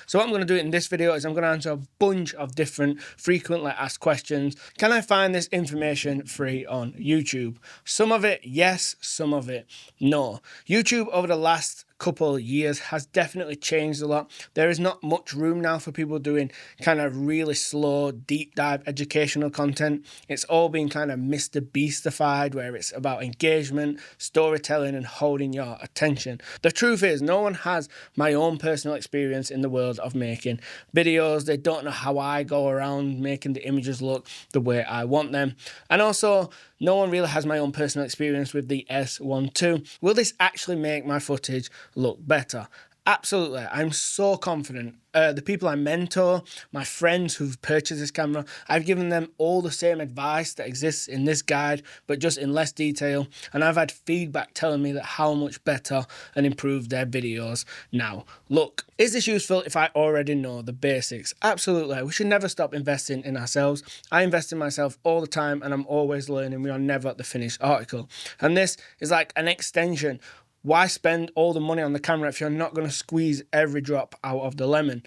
So what I'm going to do in this video is I'm going to answer a bunch of different frequently asked questions. Can I find this information free on YouTube? Some of it, yes. Some of it, no. YouTube over the last couple of years has definitely changed a lot. There is not much room now for people doing kind of really slow, deep dive educational content. It's all been kind of Mr. Beastified, where it's about engagement, storytelling, and holding your attention. The truth is, no one has my own personal experience in the world of making videos. They don't know how I go around making the images look the way I want them. And also, no one really has my own personal experience with the S1 II. Will this actually make my footage look better? Absolutely. I'm so confident. The people I mentor, my friends who've purchased this camera, I've given them all the same advice that exists in this guide, but just in less detail. And I've had feedback telling me that how much better and improved their videos now look. Is this useful if I already know the basics? Absolutely. We should never stop investing in ourselves. I invest in myself all the time and I'm always learning. We are never at the finished article. And this is like an extension. Why spend all the money on the camera if you're not going to squeeze every drop out of the lemon?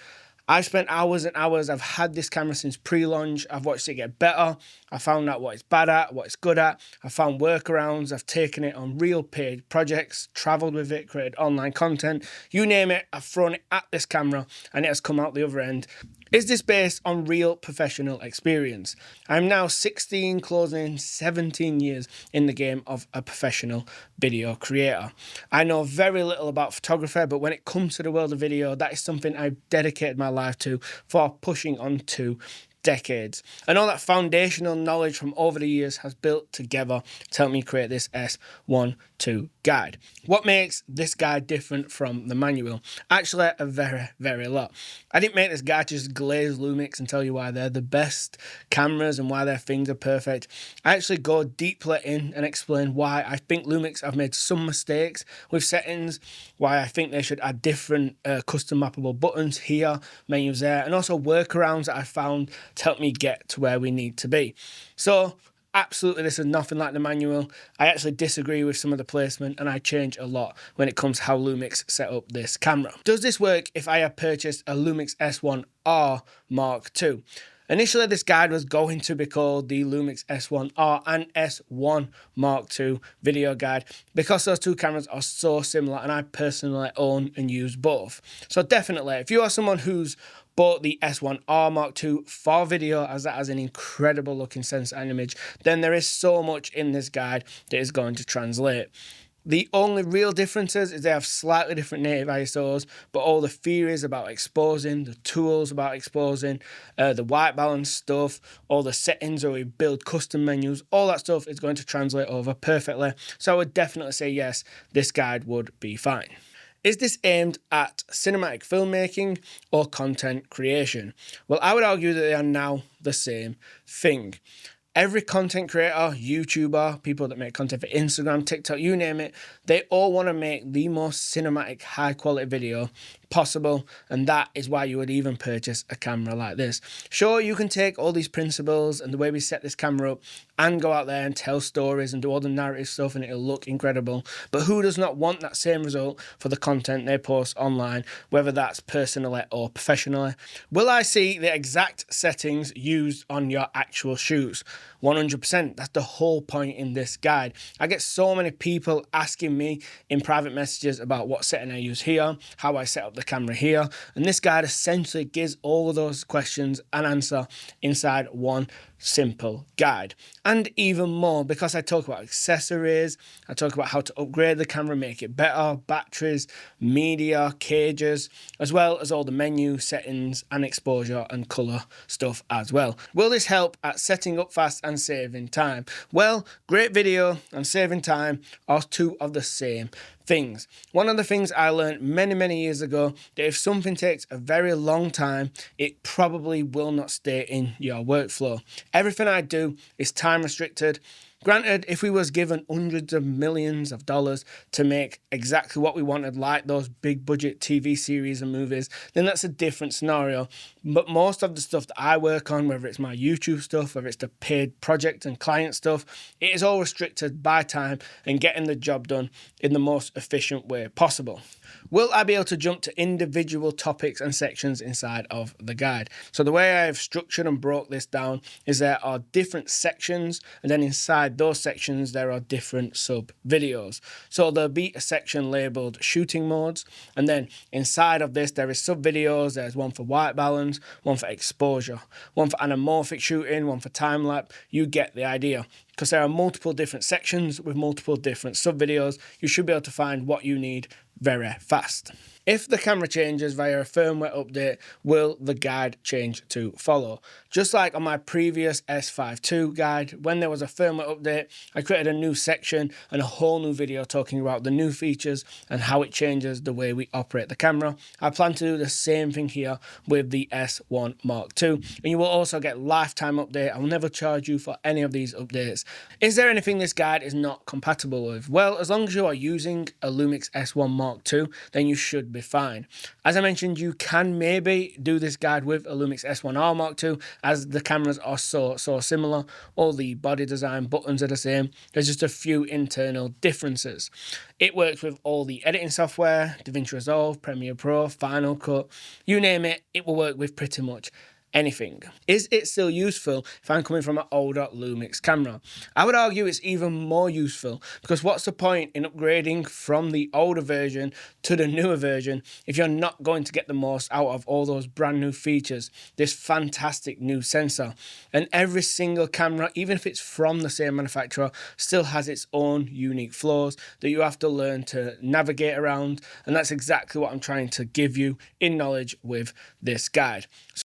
I've spent hours and hours. I've had this camera since pre-launch. I've watched it get better. I found out what it's bad at, what it's good at. I found workarounds. I've taken it on real paid projects, traveled with it, created online content. You name it, I've thrown it at this camera and it has come out the other end. Is this based on real professional experience? I'm now 16, closing 17 years in the game of a professional video creator. I know very little about photography, but when it comes to the world of video, that is something I've dedicated my life to for pushing on 2 decades. And all that foundational knowledge from over the years has built together to help me create this S1 II guide. What makes this guide different from the manual? Actually, a very lot. I didn't make this guide to just glaze Lumix and tell you why they're the best cameras and why their things are perfect. I actually go deeply in and explain why I think Lumix have made some mistakes with settings, why I think they should add different custom mappable buttons here, menus there, and also workarounds that I found to help me get to where we need to be. So absolutely, this is nothing like the manual. I actually disagree with some of the placement and I change a lot when it comes to how Lumix set up this camera. Does this work if I have purchased a Lumix S1 Mark II? Initially, this guide was going to be called the Lumix S1 and S1 Mark II video guide because those two cameras are so similar and I personally own and use both. So definitely, if you are someone who's bought the S1 Mark II for video, as that has an incredible looking sensor and image, then there is so much in this guide that is going to translate. The only real differences is they have slightly different native ISOs, but all the theories about exposing, the tools about exposing, the white balance stuff, all the settings where we build custom menus, all that stuff is going to translate over perfectly. So I would definitely say yes, this guide would be fine. Is this aimed at cinematic filmmaking or content creation? Well, I would argue that they are now the same thing. Every content creator, YouTuber, people that make content for Instagram, TikTok, you name it, they all want to make the most cinematic, high quality video possible, and that is why you would even purchase a camera like this. Sure, you can take all these principles and the way we set this camera up and go out there and tell stories and do all the narrative stuff and it'll look incredible, but who does not want that same result for the content they post online, whether that's personally or professionally? Will I see the exact settings used on your actual shoots? 100%. That's the whole point in this guide. I get so many people asking me in private messages about what setting I use here, how I set up the camera here, and this guide essentially gives all of those questions an answer inside one simple guide. And even more, because I talk about accessories, I talk about how to upgrade the camera, make it better, batteries, media, cages, as well as all the menu settings and exposure and color stuff as well. Will this help at setting up fast and saving time? Well, great video and saving time are two of the same things. One of the things I learned many years ago, that if something takes a very long time, it probably will not stay in your workflow. Everything I do is time restricted. Granted, if we was given hundreds of millions of dollars to make exactly what we wanted, like those big budget TV series and movies, then that's a different scenario. But most of the stuff that I work on, whether it's my YouTube stuff, whether it's the paid project and client stuff, it is all restricted by time and getting the job done in the most efficient way possible. Will I be able to jump to individual topics and sections inside of the guide? So the way I have structured and broke this down is there are different sections, and then inside those sections there are different sub videos. So there'll be a section labeled shooting modes, and then inside of this there is sub videos. There's one for white balance, one for exposure, one for anamorphic shooting, one for time lapse. You get the idea. Because there are multiple different sections with multiple different sub videos, you should be able to find what you need very fast. If the camera changes via a firmware update, will the guide change to follow? Just like on my previous S1 II guide, when there was a firmware update, I created a new section and a whole new video talking about the new features and how it changes the way we operate the camera. I plan to do the same thing here with the S1 Mark II, and you will also get lifetime update. I will never charge you for any of these updates. Is there anything this guide is not compatible with? Well, as long as you are using a Lumix S1 Mark II, then you should be fine. As I mentioned, you can maybe do this guide with a Lumix S1R Mark II, as the cameras are so similar. All the body design buttons are the same. There's just a few internal differences. It works with all the editing software, DaVinci Resolve, Premiere Pro, Final Cut, you name it, it will work with pretty much anything. Is it still useful if I'm coming from an older Lumix camera? I would argue it's even more useful, because what's the point in upgrading from the older version to the newer version if you're not going to get the most out of all those brand new features, this fantastic new sensor? And every single camera, even if it's from the same manufacturer, still has its own unique flaws that you have to learn to navigate around, and that's exactly what I'm trying to give you in knowledge with this guide.